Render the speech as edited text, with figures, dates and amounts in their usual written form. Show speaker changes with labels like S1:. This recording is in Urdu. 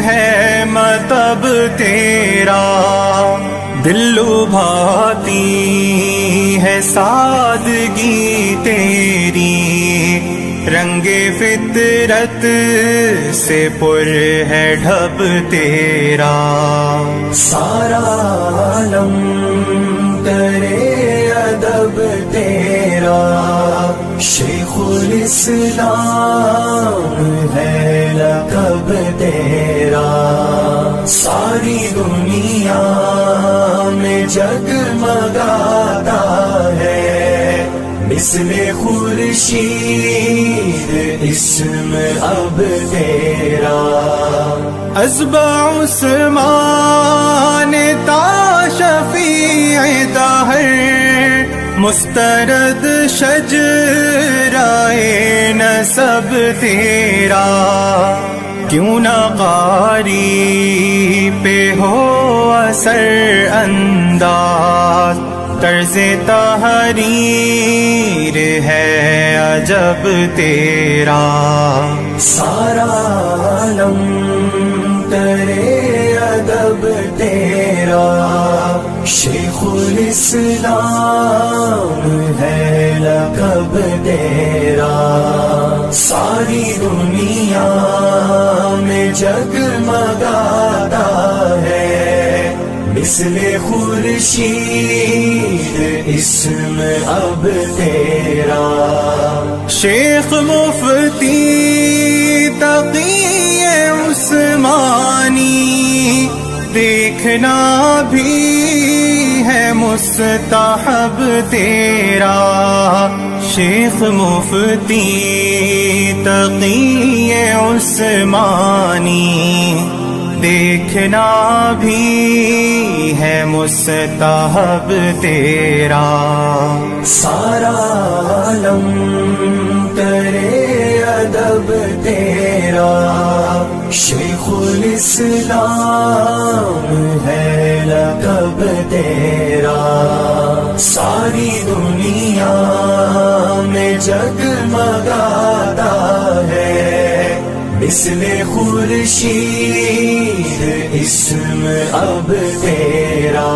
S1: ہے مطلب تیرا، دل لبھاتی ہے سادگی تیری، رنگ فطرت سے پر ہے ڈھب تیرا،
S2: سارا عالم کرے ادب تیرا، شیخ الاسلام ہے لقب تیرا، ساری دنیا میں جگمگاتا ہے مثل خورشید اسم اب تیرا،
S1: ازبع عثمان تا شفیع دہر، مسترد شجرائے نسب تیرا، کیوں نہ قاری پہ ہو اثر انداز، طرز تحریر ہے عجب تیرا،
S2: سارا عالم کرے ادب تیرا، شیخ الاسلام ہے لقب تیرا، ساری دنیا میں جگمگاتا ہے مثل خورشید اسم اب تیرا،
S1: شیخ مفتی تقی عثمانی، دیکھنا بھی ہے مستحب تیرا، شیخ مفتی تقی عثمانی، دیکھنا بھی ہے مستحب تیرا،
S2: سارا عالم کرے ادب تیرا، شیخ الاسلام ہے لقب تیرا، ساری دنیا میں جگمگاتا ہے مثل خورشید اسم اب تیرا،